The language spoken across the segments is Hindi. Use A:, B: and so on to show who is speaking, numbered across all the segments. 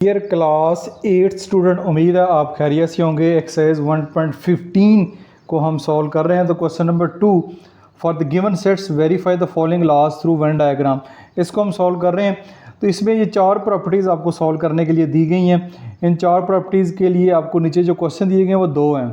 A: डियर क्लास 8 स्टूडेंट, उम्मीद है आप खैरियत से होंगे। एक्सरसाइज 1.15 को हम सॉल्व कर रहे हैं। तो question number 2, for the given sets verify the following laws through Venn diagram, इसको हम सॉल्व कर रहे हैं। तो इसमें ये चार प्रॉपर्टीज़ आपको सॉल्व करने के लिए दी गई हैं। इन चार प्रॉपर्टीज़ के लिए आपको नीचे जो क्वेश्चन दिए गए हैं वो दो हैं।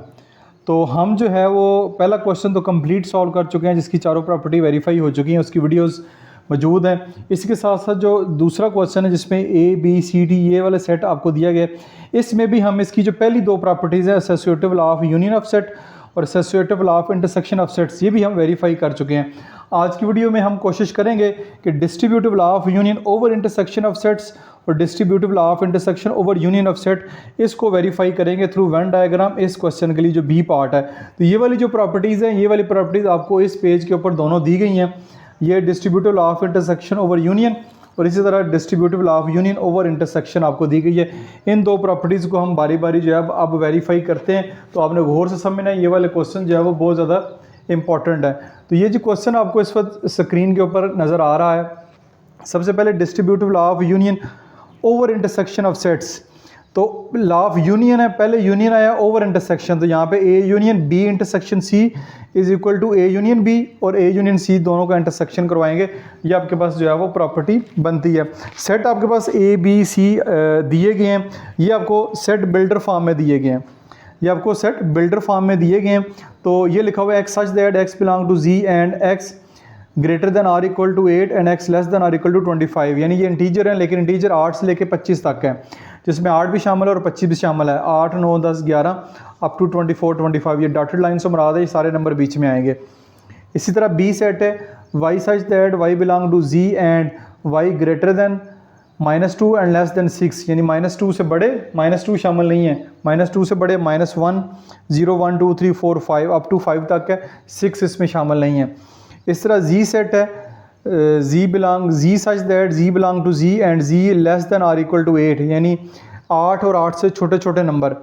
A: तो हम जो है वो पहला क्वेश्चन तो कंप्लीट सॉल्व कर चुके हैं, जिसकी चारों प्रॉपर्टी वेरीफाई हो चुकी हैं, उसकी वीडियोस मौजूद हैं। इसके साथ साथ जो दूसरा क्वेश्चन है जिसमें ए बी सी डी ये वाले सेट आपको दिया गया, इसमें भी हम इसकी जो पहली दो प्रॉपर्टीज़ है, associative law of union of set और associative law of intersection of sets, ये भी हम वेरीफाई कर चुके हैं। आज की वीडियो में हम कोशिश करेंगे कि distributive law of union over intersection of sets और distributive law of intersection over union of set, इसको वेरीफाई करेंगे थ्रू वेन डायग्राम। इस क्वेश्चन के लिए जो बी पार्ट है, तो ये वाली जो प्रॉपर्टीज़ हैं, ये वाली प्रॉपर्टीज़ आपको इस पेज के ऊपर दोनों दी गई हैं। ये distributive law of intersection over union और इसी तरह distributive law of union over intersection आपको दी गई है। इन दो प्रॉपर्टीज़ को हम बारी बारी जो है अब वेरीफाई करते हैं। तो आपने गौर से समझना है, ये वाले क्वेश्चन जो है वो बहुत ज़्यादा इंपॉर्टेंट है। तो ये जो क्वेश्चन आपको इस वक्त स्क्रीन के ऊपर नज़र आ रहा है, सबसे पहले distributive law of union over intersection of sets. तो लॉ ऑफ यूनियन है, पहले यूनियन आया ओवर इंटरसेक्शन, तो यहाँ पे A union B intersection C is equal to A union B और ए यूनियन सी दोनों का इंटरसेक्शन करवाएंगे। ये आपके पास जो है वो प्रॉपर्टी बनती है। सेट आपके पास ए बी सी दिए गए हैं, ये आपको सेट बिल्डर फॉर्म में दिए गए हैं, ये आपको सेट बिल्डर फॉर्म में दिए गए हैं। तो ये लिखा हुआ है x such that x belong to G and x greater than or equal to 8 and x less than or equal to 25। यानी ये इंटीजर है, लेकिन इंटीजर 8 से लेके 25 तक है, जिसमें 8 भी शामिल है और 25 भी शामिल है। 8, 9, 10, 11 अप टू 24, 25, ये डॉटेड लाइन से मुराद है, ये सारे नंबर बीच में आएंगे। इसी तरह बी सेट है y such that y belong to G and y greater than -2 and less than 6, यानी -2 से बड़े, -2 शामिल नहीं है, -2 से बड़े -1, 0, 1, 2, 3, 4, 5 अप टू 5 तक है, 6 इसमें शामिल नहीं है। इस तरह जी सेट है G such that G belong to G and G less than or equal to 8, यानी 8 और 8 से छोटे छोटे नंबर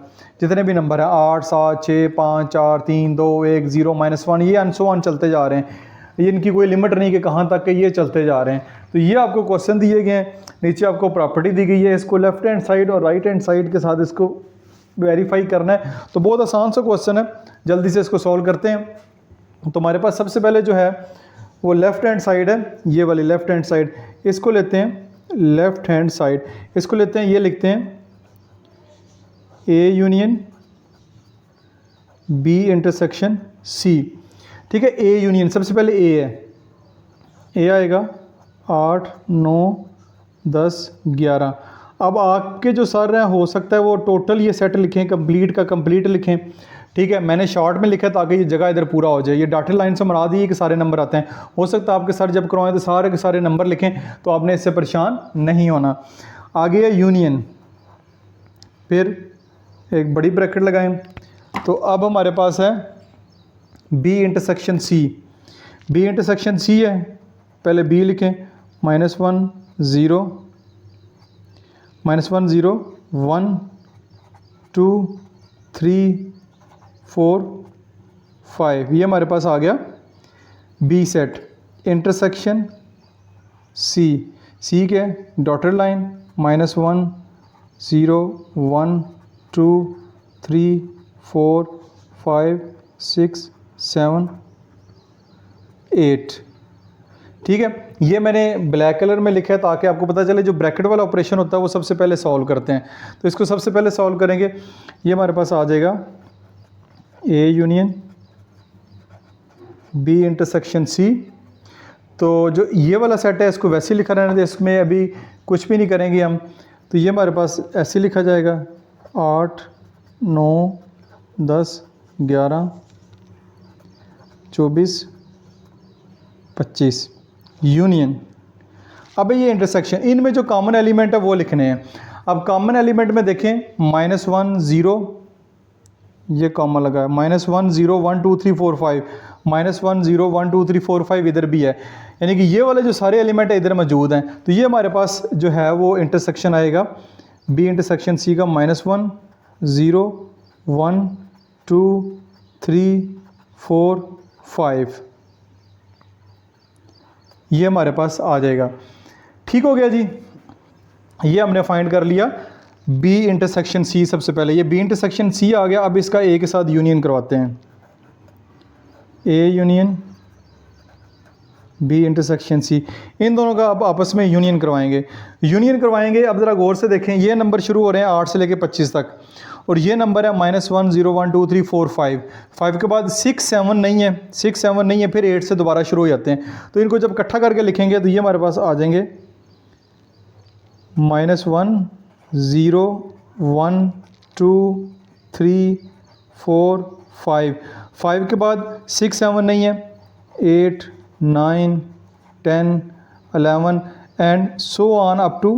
A: जितने भी नंबर हैं, 8, 7, 6, 5, 4, 3, 2, 1, 0, -1, ये एंड सो ऑन चलते जा रहे हैं। ये इनकी कोई लिमिट नहीं कि कहाँ तक के ये चलते जा रहे हैं। तो ये आपको क्वेश्चन दिए गए हैं, नीचे आपको प्रॉपर्टी दी गई है, इसको लेफ्ट हैंड साइड और राइट हैंड साइड के साथ इसको वेरीफाई करना है। तो बहुत आसान सा क्वेश्चन है, जल्दी से इसको सॉल्व करते हैं। तो हमारे पास सबसे पहले जो है वो लेफ़्ट हैंड साइड है, ये वाली लेफ़्ट हैंड साइड, इसको लेते हैं लेफ़्ट हैंड साइड, इसको लेते हैं, ये लिखते हैं A union B intersection C. ठीक है, ए यूनियन सबसे पहले ए है, ए आएगा 8, 9, 10, 11। अब आपके जो सर हैं हो सकता है वो टोटल ये सेट लिखें, कंप्लीट का कंप्लीट लिखें। ठीक है, मैंने शॉर्ट में लिखा ताकि ये जगह इधर पूरा हो जाए। ये डॉटेड लाइन से मरा दी कि सारे नंबर आते हैं, हो सकता है आपके सर जब करवाएं तो सारे के सारे नंबर लिखें, तो आपने इससे परेशान नहीं होना। आगे है यूनियन, फिर एक बड़ी ब्रैकेट लगाएं। तो अब हमारे पास है B intersection C, B intersection C है, पहले बी लिखें, -1, 0, -1, 0, 1, 2, 3, 4, 5, ये हमारे पास आ गया बी सेट इंटरसेक्शन सी। सी के डॉटेड लाइन -1, 0, 1, 2, 3, 4, 5, 6, 7, 8। ठीक है, ये मैंने ब्लैक कलर में लिखा है ताकि आपको पता चले जो ब्रैकेट वाला ऑपरेशन होता है वो सबसे पहले सॉल्व करते हैं। तो इसको सबसे पहले सॉल्व करेंगे, ये हमारे पास आ जाएगा A union B intersection C. तो जो ये वाला सेट है इसको वैसे ही लिखा रहने दें, इसमें अभी कुछ भी नहीं करेंगे हम। तो ये हमारे पास ऐसे लिखा जाएगा 8, 9, 10, 11, 24, 25 यूनियन। अब ये इंटरसेक्शन, इनमें जो कॉमन एलिमेंट है वो लिखने हैं। अब कॉमन एलिमेंट में देखें -1, 0, ये कॉमन लगा है, -1, 0, 1, 2, 3, 4, 5, -1, 0, 1, 2, 3, 4, 5 इधर भी है, यानी कि ये वाले जो सारे एलिमेंट है इधर मौजूद हैं। तो ये हमारे पास जो है वो इंटरसेक्शन आएगा बी इंटरसेक्शन सी का -1, 0, 1, 2, 3, 4, 5, ये हमारे पास आ जाएगा। ठीक हो गया जी, ये हमने फाइंड कर लिया बी इंटरसेक्शन सी सबसे पहले, ये बी इंटरसेक्शन सी आ गया। अब इसका ए के साथ यूनियन करवाते हैं, A union B intersection C, इन दोनों का अब आपस में यूनियन करवाएंगे। अब ज़रा गौर से देखें, ये नंबर शुरू हो रहे हैं 8 से लेके 25 तक, और ये नंबर है -1 0 1 2 3 4 5। 5 के बाद 6 7 नहीं है, 6 7 नहीं है, फिर 8 से दोबारा शुरू हो जाते हैं। तो इनको जब इकट्ठा करके लिखेंगे तो ये हमारे पास आ जाएंगे -1 0 1 2 3 4 5। 5 के बाद 6 7 नहीं है, 8 9 10 11 and so on up to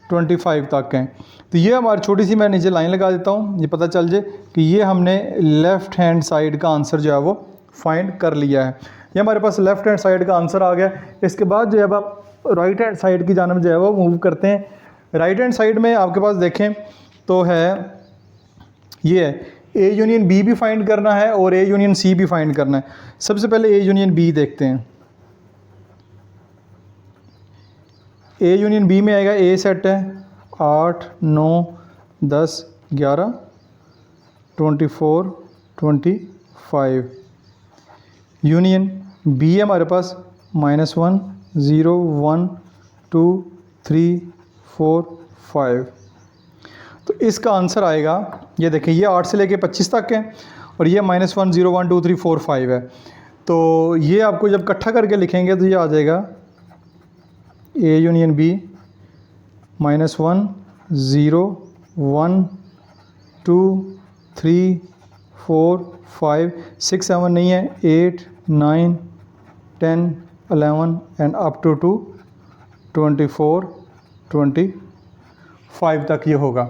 A: 25 तक हैं। तो ये हमारी छोटी सी, मैं नीचे लाइन लगा देता हूँ, ये पता चल जाए कि ये हमने लेफ़्ट हैंड साइड का आंसर जो है वो फाइंड कर लिया है। ये हमारे पास लेफ़्ट हैंड साइड का आंसर आ गया। इसके बाद जो है आप राइट हैंड साइड की जानब जो है वो मूव करते हैं। राइट हैंड साइड में आपके पास देखें तो है, ये है ए यूनियन बी भी फाइंड करना है और ए यूनियन सी भी फाइंड करना है। सबसे पहले ए यूनियन बी देखते हैं। ए यूनियन बी में आएगा, ए सेट है 8 9 10 11 24 25। यूनियन बी है हमारे पास -1 0 1 2 3 4 5। तो इसका आंसर आएगा, ये देखें, ये 8 से लेके 25 तक है और ये -1 0 1 2 3 4 5 है। तो ये आपको जब इकट्ठा करके लिखेंगे तो ये आ जाएगा ए यूनियन बी -1 0 1 2 3 4 5 6 7 नहीं है, 8 9 10 11 एंड अप टू 24 25 तक ये होगा।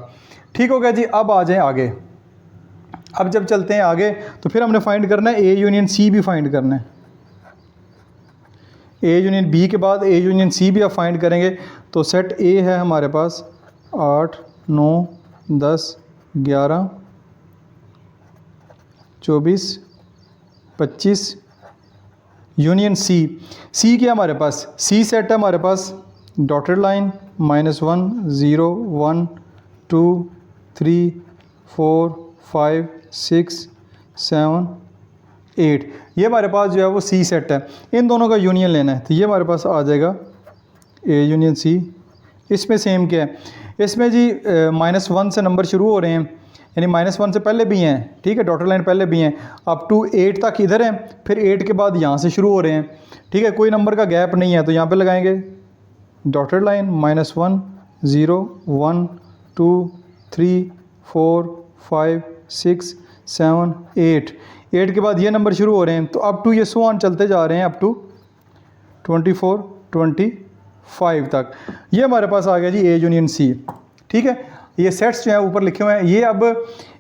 A: ठीक हो गया जी। अब आ जाएं आगे। अब जब चलते हैं आगे तो फिर हमने फाइंड करना है ए यूनियन सी भी फाइंड करना है। ए यूनियन बी के बाद ए यूनियन सी भी आप फाइंड करेंगे। तो सेट ए है हमारे पास 8 9 10 11 24 25। यूनियन सी, सी क्या हमारे पास, सी सेट है हमारे पास डॉटेड लाइन -1 0 1 2 3 4 5 6 7 8। ये हमारे पास जो है वो सी सेट है। इन दोनों का यूनियन लेना है तो ये हमारे पास आ जाएगा ए यूनियन सी। इसमें सेम क्या है, इसमें जी -1 से नंबर शुरू हो रहे हैं, यानी -1 से पहले भी हैं, ठीक है, डॉटेड लाइन पहले भी हैं, अप टू 8 तक इधर हैं, फिर 8 के बाद यहाँ से शुरू हो रहे हैं, ठीक है, कोई नंबर का गैप नहीं है। तो यहाँ पे लगाएंगे डॉटेड लाइन -1 0 1 2 3 4 5 6 7 8। 8 के बाद ये नंबर शुरू हो रहे हैं, तो अप टू ये सो ऑन चलते जा रहे हैं अप टू 24 25 तक। ये हमारे पास आ गया जी ए यूनियन सी। ठीक है, ये सेट्स जो है ऊपर लिखे हुए हैं। ये अब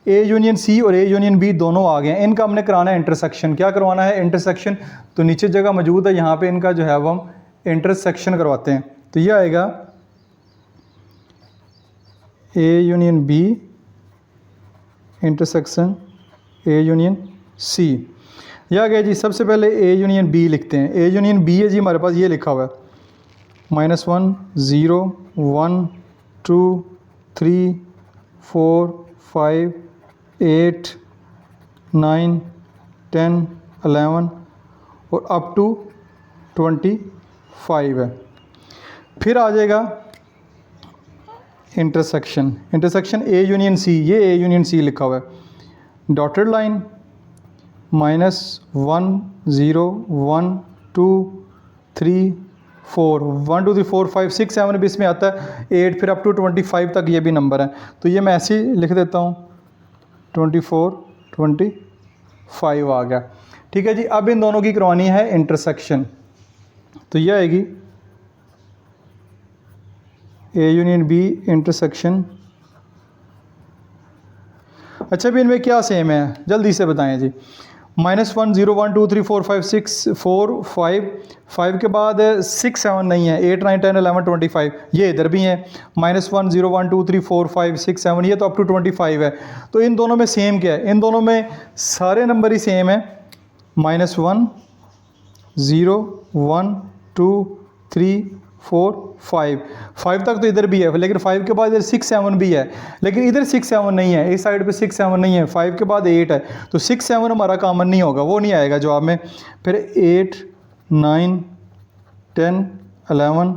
A: ए यूनियन सी और ए यूनियन बी दोनों आ गए हैं। इनका हमने कराना है इंटरसेक्शन। क्या करवाना है, इंटरसेक्शन। तो नीचे जगह मौजूद है, यहाँ पे इनका जो है वो हम इंटरसेक्शन करवाते हैं। तो ये आएगा A union B intersection A union C. यह आ गया जी। सबसे पहले ए यूनियन बी लिखते हैं। ए यूनियन बी है जी हमारे पास, ये लिखा हुआ है -1 0 1 2 3 4 5 8 9 10 11 और अप टू 25 है। फिर आ जाएगा intersection. Intersection A union C, ये ए यूनियन सी लिखा हुआ है। डॉटेड लाइन -1 0 1 2 3 4 1 2 3 4 5 6 7 भी इसमें आता है, 8 फिर अप टू 25 तक ये भी नंबर है। तो ये मैं ऐसे ही लिख देता हूँ 24 25 आ गया। ठीक है जी। अब इन दोनों की करवानी है इंटरसेक्शन। तो ये आएगी ए यूनियन बी इंटरसेक्शन। अच्छा भी इनमें क्या सेम है, जल्दी से बताएं जी। -1 0 1 2 3 4 5 6 4 5 5 के बाद 6 7 नहीं है, 8 9 10 11 25 ये इधर भी हैं। -1 0 1 2 3 4 5 6 7 ये तो अप टू 25 है। तो इन दोनों में सेम क्या है, इन दोनों में सारे नंबर ही सेम है। -1 0 1 2 3 4 5 5 तक तो इधर भी है, लेकिन 5 के बाद इधर 6 7 भी है, लेकिन इधर 6 7 नहीं है, इस साइड पे 6 7 नहीं है, 5 के बाद 8 है, तो 6 7 हमारा कॉमन नहीं होगा, वो नहीं आएगा जवाब में। फिर 8 9 10 11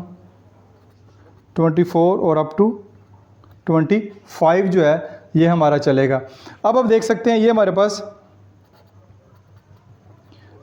A: 24 और अप टू 25 जो है ये हमारा चलेगा। अब आप देख सकते हैं ये हमारे पास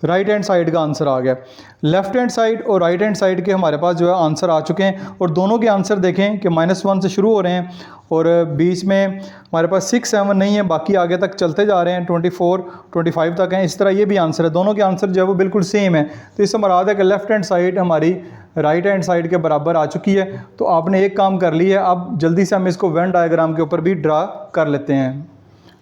A: राइट हैंड साइड का आंसर आ गया। लेफ्ट हैंड साइड और राइट हैंड साइड के हमारे पास जो है आंसर आ चुके हैं, और दोनों के आंसर देखें कि -1 से शुरू हो रहे हैं और बीच में हमारे पास 6 7 नहीं है, बाकी आगे तक चलते जा रहे हैं, 24 25 तक हैं। इस तरह ये भी आंसर है, दोनों के आंसर जो है वो बिल्कुल सेम है। तो इससे मुराद है कि लेफ्ट हैंड साइड हमारी राइट हैंड साइड के बराबर आ चुकी है। तो आपने एक काम कर लिया, अब जल्दी से हम इसको वेन डायग्राम के ऊपर भी ड्रा कर लेते हैं।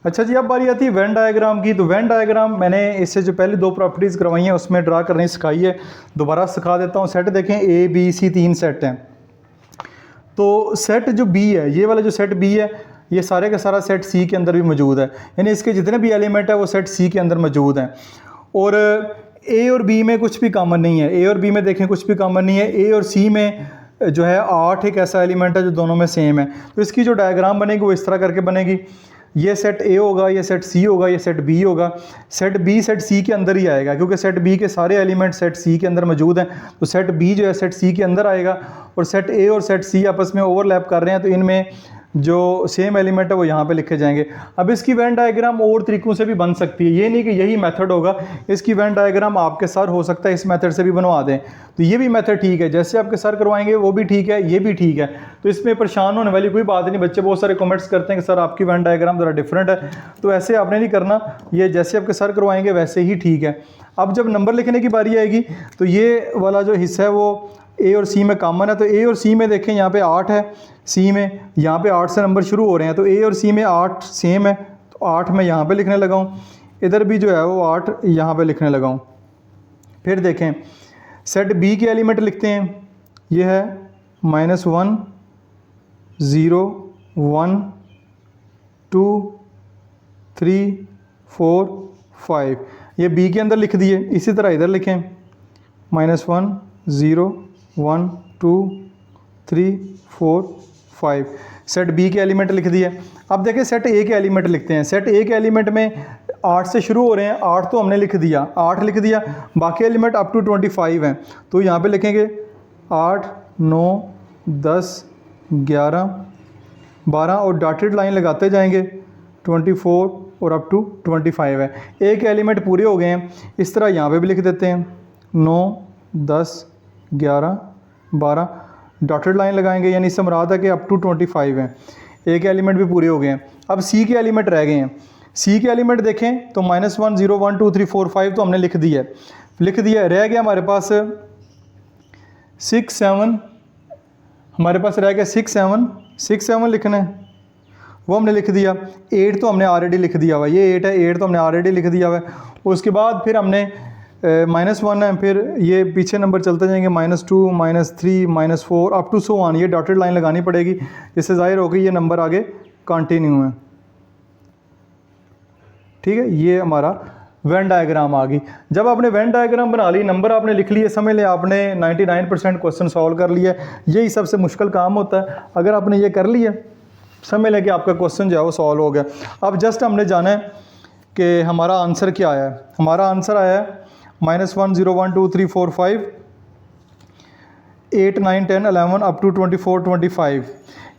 A: अच्छा जी, अब बारी आती है वेन डायग्राम की। तो वेन डायग्राम मैंने इससे जो पहले 2 प्रॉपर्टीज़ करवाई हैं उसमें ड्रा करनी सिखाई है, दोबारा सिखा देता हूँ। सेट देखें, A B C 3 सेट हैं। तो सेट जो B है, ये वाला जो सेट B है, ये सारे का सारा सेट C के अंदर भी मौजूद है, यानी इसके जितने भी एलिमेंट है वो सेट C के अंदर मौजूद हैं। और A और B में कुछ भी कॉमन नहीं है, A और B में देखें कुछ भी कॉमन नहीं है। A और C में जो है 8 एक ऐसा एलिमेंट है जो दोनों में सेम है। तो इसकी जो डायग्राम बनेगी वो इस तरह करके बनेगी, ये सेट A होगा, ये सेट C होगा, ये सेट B होगा। सेट B सेट C के अंदर ही आएगा, क्योंकि सेट B के सारे एलिमेंट सेट C के अंदर मौजूद हैं। तो सेट B जो है सेट C के अंदर आएगा, और सेट A और सेट C आपस में ओवरलैप कर रहे हैं, तो इनमें जो सेम एलिमेंट है वो यहाँ पे लिखे जाएंगे। अब इसकी वेन डायग्राम और तरीक़ों से भी बन सकती है, ये नहीं कि यही मेथड होगा। इसकी वेन डायग्राम आपके सर हो सकता है इस मेथड से भी बनवा दें, तो ये भी मेथड ठीक है, जैसे आपके सर करवाएंगे वो भी ठीक है, ये भी ठीक है। तो इसमें परेशान होने वाली कोई बात नहीं। बच्चे बहुत सारे कमेंट्स करते हैं कि सर आपकी वेन डायग्राम ज़रा डिफरेंट है, तो ऐसे आपने नहीं करना, ये जैसे आपके सर करवाएंगे वैसे ही ठीक है। अब जब नंबर लिखने की बारी आएगी तो ये वाला जो हिस्सा है वो A और C में कॉमन है। तो A और C में देखें यहाँ पे 8 है, C में यहाँ पे 8 से नंबर शुरू हो रहे हैं, तो A और C में 8 सेम है, तो 8 मैं यहाँ पे लिखने लगा हूँ, इधर भी जो है वो 8 यहाँ पे लिखने लगा हूँ। फिर देखें सेट B के एलिमेंट लिखते हैं, ये है -1 0 1 2 3 4 5, ये B के अंदर लिख दिए। इसी तरह इधर लिखें -1 0 1 2 3 4 5, सेट B के एलिमेंट लिख दिए। अब देखें सेट A के एलिमेंट लिखते हैं। सेट A के एलिमेंट में 8 से शुरू हो रहे हैं, 8 तो हमने लिख दिया, 8 लिख दिया, बाकी एलिमेंट अप टू 25 हैं। तो यहाँ पे लिखेंगे 8 9 10 11 12 और डॉटेड लाइन लगाते जाएंगे, 24 और अप टू 25 है। एक एलिमेंट पूरे हो गए हैं, इस तरह यहाँ पे भी लिख देते हैं 9 10 11 12, डॉटेड लाइन लगाएंगे, यानी इससे मुराद है कि अप टू 25 हैं। एक एलिमेंट भी पूरे हो गए हैं। अब C के एलिमेंट रह गए हैं। C के एलिमेंट देखें तो -1 0 1 2 3 4 5 तो हमने लिख दिया है, रह गया हमारे पास 6 7, हमारे पास रह गया 6 7 लिखना है, वो हमने लिख दिया। 8 तो हमने ऑलरेडी लिख दिया हुआ है, ये 8 है, 8 तो हमने ऑलरेडी लिख दिया हुआ है। उसके बाद फिर हमने -1 है, फिर ये पीछे नंबर चलते जाएंगे -2 -3 -4 अप टू सो ऑन, ये डॉटेड लाइन लगानी पड़ेगी, जिससे जाहिर हो गई ये नंबर आगे कंटिन्यू है। ठीक है, ये हमारा वेन डायग्राम आ गई। जब आपने वेन डायग्राम बना ली, नंबर आपने लिख लिए, समझ लें आपने 99% क्वेश्चन सॉल्व कर लिया। यही सबसे मुश्किल काम होता है, अगर आपने ये कर लिया समझ लें कि आपका क्वेश्चन जो है वो सॉल्व हो गया। अब जस्ट हमने जाना है कि हमारा आंसर क्या आया है। हमारा आंसर आया है -1 0 1 2 3 4 5 8 9 10 11 अप टू 24 25,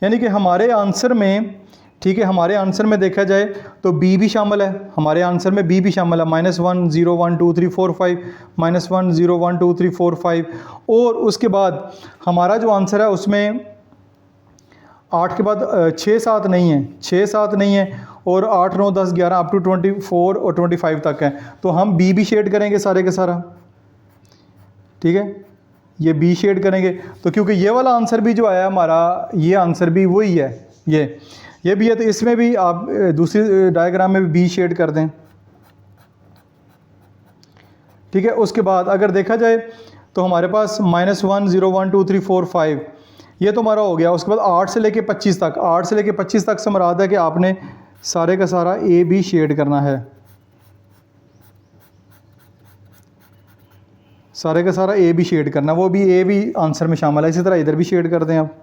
A: यानी कि हमारे आंसर में, ठीक है, हमारे आंसर में देखा जाए तो B भी शामिल है, हमारे आंसर में B भी शामिल है, -1 0 1 2 3 4 5 -1 0 1 2 3 4 5, और उसके बाद हमारा जो आंसर है उसमें 8 के बाद 6 7 नहीं है, 6 7 नहीं है, और 8 9 10 11 अप टू 24 और 25 तक है। तो हम B भी शेड करेंगे सारे के सारा, ठीक है, ये B शेड करेंगे। तो क्योंकि ये वाला आंसर भी जो आया हमारा, ये आंसर भी वही है, ये भी है, तो इसमें भी आप दूसरी डायग्राम में भी B शेड कर दें। ठीक है, उसके बाद अगर देखा जाए तो हमारे पास -1 0 1 2 3 4 5 ये तो हमारा हो गया। उसके बाद 8 से लेके 25 तक, 8 से लेके 25 तक से मुराद है कि आपने सारे का सारा A B शेड करना है, सारे का सारा ए भी शेड करना, वो भी ए भी आंसर में शामिल है। इसी तरह इधर भी शेड कर दें आप।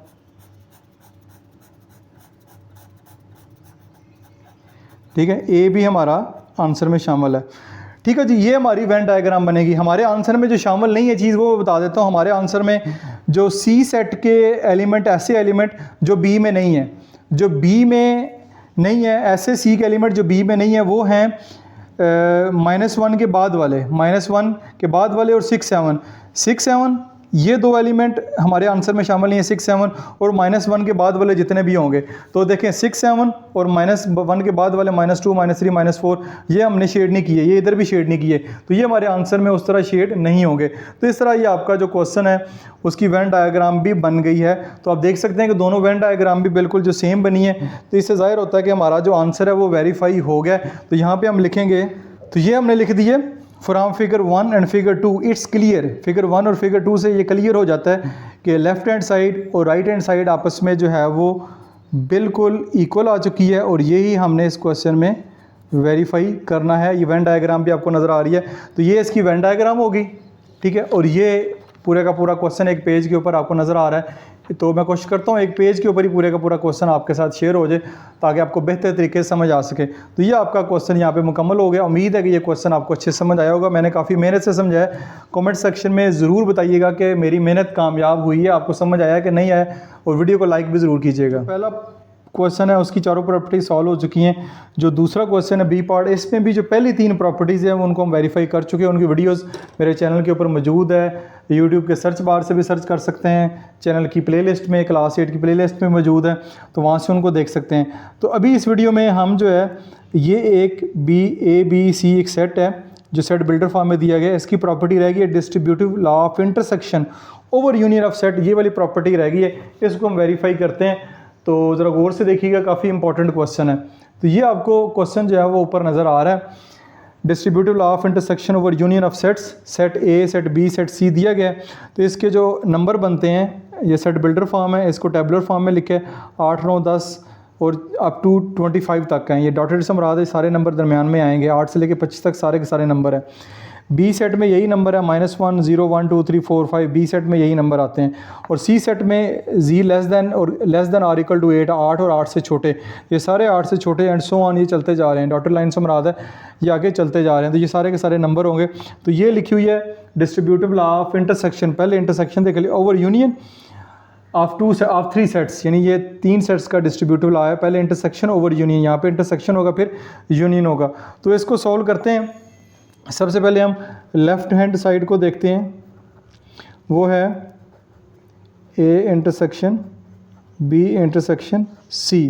A: ठीक है, ए भी हमारा आंसर में शामिल है। ठीक है जी, ये हमारी वेन डायग्राम बनेगी। हमारे आंसर में जो शामिल नहीं है चीज़ वो बता देता हूँ। हमारे आंसर में जो सी सेट के एलिमेंट, ऐसे एलिमेंट जो बी में नहीं है, जो बी में नहीं है, ऐसे सी के एलिमेंट जो बी में नहीं है वो हैं -1 के बाद वाले, -1 के बाद वाले और 6 7 6 7, ये दो एलिमेंट हमारे आंसर में शामिल नहीं है, 6 7 और -1 के बाद वाले जितने भी होंगे। तो देखें 6 7 और -1 के बाद वाले -2 -3 -4 ये हमने शेड नहीं किए, ये इधर भी शेड नहीं किए, तो ये हमारे आंसर में उस तरह शेड नहीं होंगे। तो इस तरह ये आपका जो क्वेश्चन है उसकी वेन डायग्राम भी बन गई है। तो आप देख सकते हैं कि दोनों वेन डायग्राम भी बिल्कुल जो सेम बनी है। तो इससे ज़ाहिर होता है कि हमारा जो आंसर है वो वेरीफाई हो गया। तो यहाँ पर हम लिखेंगे, तो ये हमने लिख दिए from figure 1 and figure 2 it's clear. Figure 1 और फिगर 2 से ये क्लियर हो जाता है कि लेफ़्ट हैंड साइड और राइट हैंड साइड आपस में जो है वो बिल्कुल इक्वल आ चुकी है, और यही हमने इस क्वेश्चन में वेरीफाई करना है। ये वेन डायग्राम भी आपको नज़र आ रही है, तो ये इसकी वेन डायग्राम होगी। ठीक है, और ये पूरे का पूरा क्वेश्चन एक पेज के ऊपर आपको नज़र आ रहा है। तो मैं कोशिश करता हूँ एक पेज के ऊपर ही पूरे का पूरा क्वेश्चन आपके साथ शेयर हो जाए ताकि आपको बेहतर तरीके से समझ आ सके। तो ये आपका क्वेश्चन यहाँ पे मुकम्मल हो गया। उम्मीद है कि ये क्वेश्चन आपको अच्छे से समझ आया होगा। मैंने काफ़ी मेहनत से समझाया। कमेंट सेक्शन में ज़रूर बताइएगा कि मेरी मेहनत कामयाब हुई है, आपको समझ आया कि नहीं आया, और वीडियो को लाइक भी ज़रूर कीजिएगा। पहला क्वेश्चन है उसकी चारों प्रॉपर्टीज सॉल्व हो चुकी हैं। जो दूसरा क्वेश्चन है बी पार्ट, इसमें भी जो पहली 3 प्रॉपर्टीज़ हैं उनको हम वेरीफाई कर चुके हैं। उनकी वीडियोस मेरे चैनल के ऊपर मौजूद है। यूट्यूब के सर्च बार से भी सर्च कर सकते हैं, चैनल की प्लेलिस्ट में, क्लास 8 की प्लेलिस्ट में मौजूद है, तो वहाँ से उनको देख सकते हैं। तो अभी इस वीडियो में हम जो है ये एक A B C एक सेट है जो सेट बिल्डर फॉर्म में दिया गया है। इसकी प्रॉपर्टी रहेगी distributive law of intersection over union of set, ये वाली प्रॉपर्टी रहेगी है। इसको हम वेरीफाई करते हैं। तो ज़रा गौर से देखिएगा, काफ़ी इंपॉर्टेंट क्वेश्चन है। तो ये आपको क्वेश्चन जो है वो ऊपर नज़र आ रहा है। Distributive law of intersection over union of sets, set A, set B, set C दिया गया है। तो इसके जो नंबर बनते हैं, ये सेट बिल्डर फॉर्म है, इसको टेबुलर फॉर्म में लिखे 8 9 10 और अप टू 25 तक हैं। ये डॉटेड से मुराद है, सारे नंबर दरमियान में आएंगे, 8 से लेकर 25 तक सारे के सारे नंबर हैं। बी सेट में यही नंबर है -1 0 1 2 3 4 5, बी सेट में यही नंबर आते हैं। और सी सेट में G less than or equal to 8, 8 और 8 से छोटे, ये सारे 8 से छोटे एंड सो ऑन, ये चलते जा रहे हैं। डॉटेड लाइन से मुराद है ये आगे चलते जा रहे हैं। तो ये सारे के सारे नंबर होंगे। तो ये लिखी हुई है डिस्ट्रीब्यूटिव लॉ ऑफ इंटरसेक्शन। पहले इंटरसेक्शन देख लिया, ओवर यूनियन ऑफ 3 सेट्स, यानी ये 3 सेट्स का डिस्ट्रीब्यूटिव लॉ है। पहले इंटरसेक्शन ओवर यूनियन, यहाँ पे इंटरसेक्शन होगा फिर यूनियन होगा। तो इसको सॉल्व करते हैं। सबसे पहले हम लेफ़्ट हैंड साइड को देखते हैं, वो है A intersection B intersection C.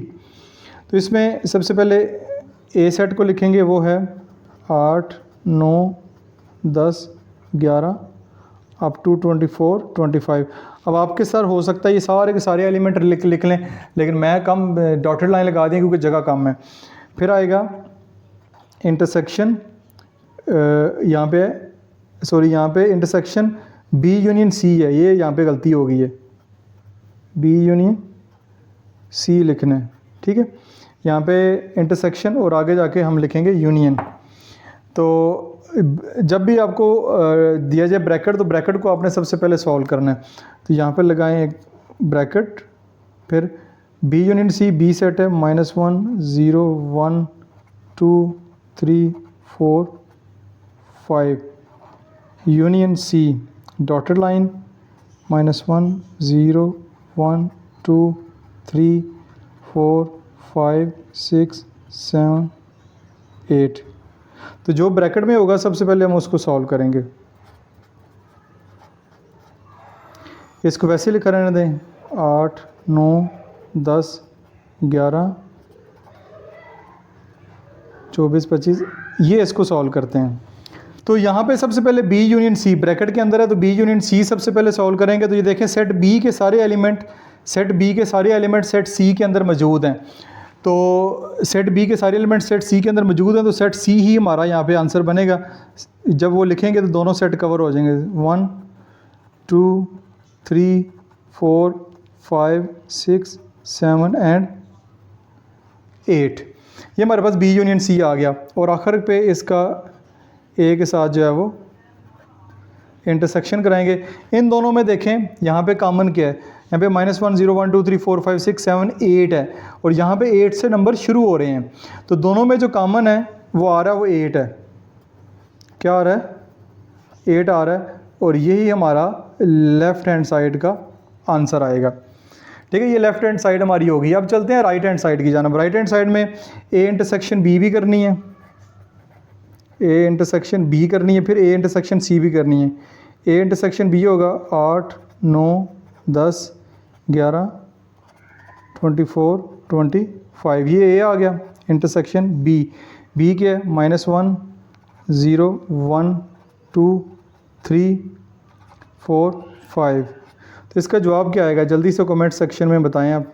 A: तो इसमें सबसे पहले ए सेट को लिखेंगे, वो है 8 9 10 11 अप टू 24 25। अब आपके सर हो सकता है ये सारे के सारे एलिमेंट लिख लें, लेकिन मैं कम डॉटेड लाइन लगा दी क्योंकि जगह कम है। फिर आएगा इंटरसेक्शन, यहाँ पे इंटरसेक्शन बी यूनियन सी है, ये यहाँ पे गलती हो गई है, बी यूनियन सी लिखना है। ठीक है, यहाँ पे इंटरसेक्शन और आगे जाके हम लिखेंगे यूनियन। तो जब भी आपको दिया जाए ब्रैकेट, तो ब्रैकेट को आपने सबसे पहले सॉल्व करना है। तो यहाँ पे लगाएं एक ब्रैकेट, फिर B union C, B set है -1 0 1 2 3 4 5, यूनियन सी डॉटेड लाइन -1 0 1 2 3 4 5 6 7 8। तो जो ब्रैकेट में होगा सबसे पहले हम उसको सॉल्व करेंगे। इसको वैसे लिखा रहने दें, 8 9 10 11 24 25, ये इसको सॉल्व करते हैं। तो यहाँ पे सबसे पहले बी यूनियन सी ब्रैकेट के अंदर है, तो बी यूनियन सी सबसे पहले सॉल्व करेंगे। तो ये देखें सेट बी के सारे एलिमेंट सेट सी के अंदर मौजूद हैं। तो सेट बी के सारे एलिमेंट सेट सी के अंदर मौजूद हैं, तो सेट सी ही हमारा यहाँ पे आंसर बनेगा। जब वो लिखेंगे तो दोनों सेट कवर हो जाएंगे, 1 2 3 4 5 6 7 एंड 8। ये हमारे पास बी यूनियन सी आ गया। और आखिर पे इसका ए के साथ जो है वो इंटरसेक्शन कराएंगे। इन दोनों में देखें यहाँ पे कॉमन क्या है, यहाँ पे -1 0 1 2 3 4 5 6 7 8 है और यहाँ पे 8 से नंबर शुरू हो रहे हैं। तो दोनों में जो कॉमन है वो आ रहा है, वो 8 है। क्या आ रहा है? 8 आ रहा है और यही हमारा लेफ़्ट हैंड साइड का आंसर आएगा। ठीक है, ये लेफ़्ट हैंड साइड हमारी होगी। अब चलते हैं राइट हैंड साइड की जानब। राइट हैंड साइड में ए इंटरसेक्शन बी भी करनी है, ए इंटरसेक्शन बी करनी है, फिर ए इंटरसेक्शन सी भी करनी है। ए इंटरसेक्शन बी होगा 8 9 10 11 24 25, ये ए आ गया। इंटरसेक्शन बी, बी क्या है? -1 0 1 2 3 4 5। तो इसका जवाब क्या आएगा? जल्दी से कमेंट सेक्शन में बताएं आप।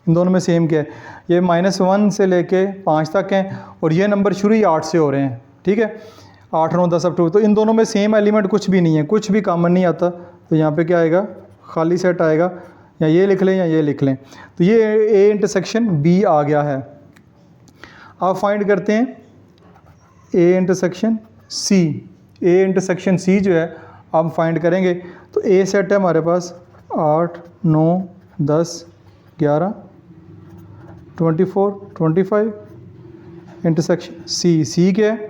A: इन दोनों में सेम क्या है? ये -1 से लेके 5 तक हैं और ये नंबर शुरू ही 8 से हो रहे हैं। ठीक है, 8 9 10 अक्टूबर। तो इन दोनों में सेम एलिमेंट कुछ भी नहीं है, कुछ भी कॉमन नहीं आता। तो यहाँ पे क्या आएगा? खाली सेट आएगा, या ये लिख लें या ये लिख लें। तो ये ए इंटरसेक्शन बी आ गया है। अब फाइंड करते हैं ए इंटरसेक्शन सी। ए इंटरसेक्शन सी जो है अब फाइंड करेंगे। तो ए सेट है हमारे पास 8 9 10 11 24 25। इंटरसेक्शन सी, सी क्या है?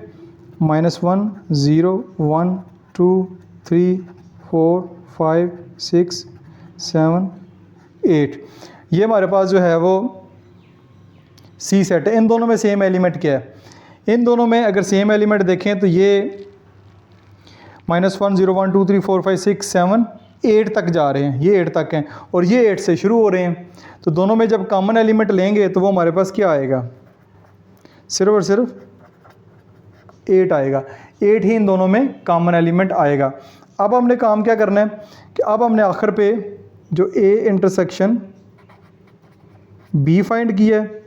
A: -1 0 1 2 3 4 5 6 7 8। ये हमारे पास जो है वो सी सेट है। इन दोनों में सेम एलिमेंट क्या है? इन दोनों में अगर सेम एलिमेंट देखें तो ये -1 0 1 2 3 4 5 6 7 8 तक जा रहे हैं, ये 8 तक हैं और ये 8 से शुरू हो रहे हैं। तो दोनों में जब कॉमन एलिमेंट लेंगे तो वो हमारे पास क्या आएगा? सिर्फ और सिर्फ 8 आएगा। 8 ही इन दोनों में कॉमन एलिमेंट आएगा। अब हमने काम क्या करना है कि अब हमने आखिर पे जो ए इंटरसेक्शन बी फाइंड किया है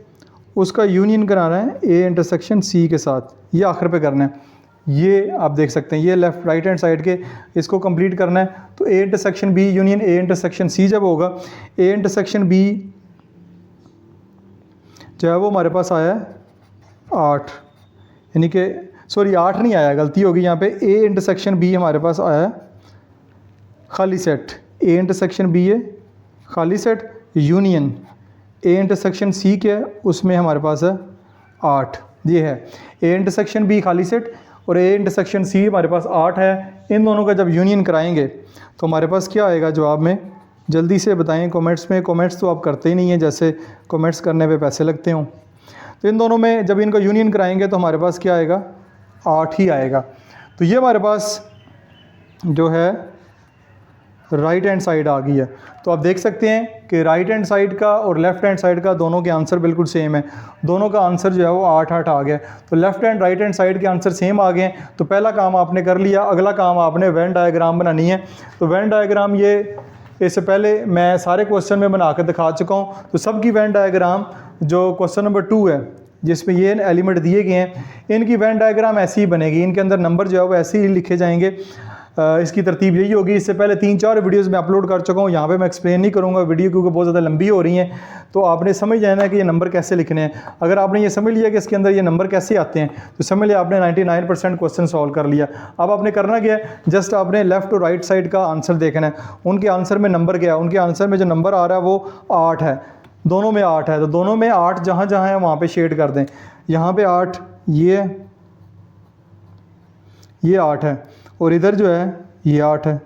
A: उसका यूनियन कराना है ए इंटरसेक्शन सी के साथ। ये आखिर पे करना है। ये आप देख सकते हैं, ये लेफ़्ट राइट हैंड साइड के इसको कंप्लीट करना है। तो A intersection B union A intersection C जब होगा, ए इंटरसेक्शन बी जो है वो हमारे पास आया है 8, यानी कि सॉरी 8 नहीं आया, गलती होगी यहाँ पे। ए इंटरसेक्शन बी हमारे पास आया है खाली सेट। ए इंटरसेक्शन बी है खाली set union A intersection C क्या है, उसमें हमारे पास है 8। ये है ए इंटरसेक्शन बी खाली सेट और ए इंटरसेक्शन सी हमारे पास 8 है। इन दोनों का जब यूनियन कराएंगे तो हमारे पास क्या आएगा जवाब में? जल्दी से बताएं कमेंट्स में। कमेंट्स तो आप करते ही नहीं हैं, जैसे कमेंट्स करने पे पैसे लगते हों। तो इन दोनों में जब इनका यूनियन कराएंगे तो हमारे पास क्या आएगा? 8 ही आएगा। तो ये हमारे पास जो है राइट हैंड साइड आ गई है। तो आप देख सकते हैं कि राइट हैंड साइड का और लेफ़्ट हैंड साइड का दोनों के आंसर बिल्कुल सेम है। दोनों का आंसर जो है वो 8 8 आ गया। तो left hand right hand side के आंसर सेम आ गए। तो पहला काम आपने कर लिया। अगला काम आपने वेन डायग्राम बनानी है। तो वेन डायग्राम ये इससे पहले मैं सारे क्वेश्चन में बना कर दिखा चुका हूँ। तो सबकी वेन डायग्राम जो क्वेश्चन नंबर 2 है जिसमें ये एलिमेंट दिए गए हैं, इनकी वेन डायग्राम ऐसी ही बनेगी। इनके अंदर नंबर जो है वो ऐसे ही लिखे जाएंगे। इसकी तरतीब यही होगी। इससे पहले 3-4 वीडियोस में अपलोड कर चुका हूँ, यहाँ पे मैं एक्सप्लेन नहीं करूँगा वीडियो क्योंकि बहुत ज़्यादा लंबी हो रही हैं। तो आपने समझ जाना है कि ये नंबर कैसे लिखने हैं। अगर आपने ये समझ लिया कि इसके अंदर ये नंबर कैसे आते हैं तो समझ लिया आपने 99% क्वेश्चन सॉल्व कर लिया। अब आपने करना क्या है, जस्ट आपने लेफ़्ट और राइट साइड का आंसर देखना है। उनके आंसर में नंबर क्या है? उनके आंसर में जो नंबर आ रहा है वो 8 है। दोनों में 8 है, तो दोनों में 8 जहाँ जहाँ है वहाँ पर शेड कर दें। यहाँ पर 8 ये 8 है और इधर जो है ये 8 है।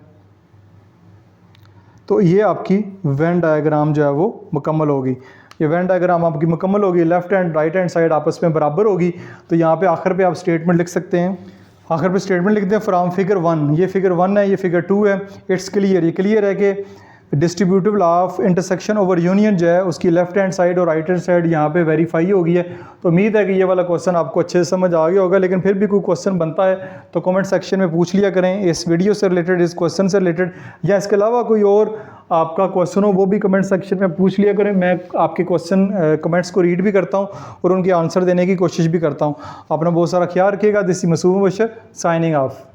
A: तो ये आपकी वेन डायग्राम जो है वो मुकम्मल होगी। ये वेन डायग्राम आपकी मुकम्मल होगी। Left hand right hand side आपस में बराबर होगी। तो यहाँ पे आखिर पे आप स्टेटमेंट लिख सकते हैं। आखिर पे स्टेटमेंट लिखते हैं फ्रॉम फिगर 1। ये फिगर 1 है, ये फिगर 2 है। इट्स क्लियर, ये क्लियर है कि distributive law of intersection over union जो है उसकी लेफ्ट हैंड साइड और राइट हैंड साइड यहाँ पे वेरीफाई हो गई है। तो उम्मीद है कि ये वाला क्वेश्चन आपको अच्छे से समझ आ गया होगा। लेकिन फिर भी कोई क्वेश्चन बनता है तो कमेंट सेक्शन में पूछ लिया करें, इस वीडियो से रिलेटेड, इस क्वेश्चन से रिलेटेड, या इसके अलावा कोई और आपका क्वेश्चन हो वो भी कमेंट सेक्शन में पूछ लिया करें। मैं आपके क्वेश्चन कमेंट्स को रीड भी करता हूँ और उनके आंसर देने की कोशिश भी करता हूँ। अपना बहुत सारा ख्याल रखिएगा। दिस इज मासूम बशर साइनिंग ऑफ।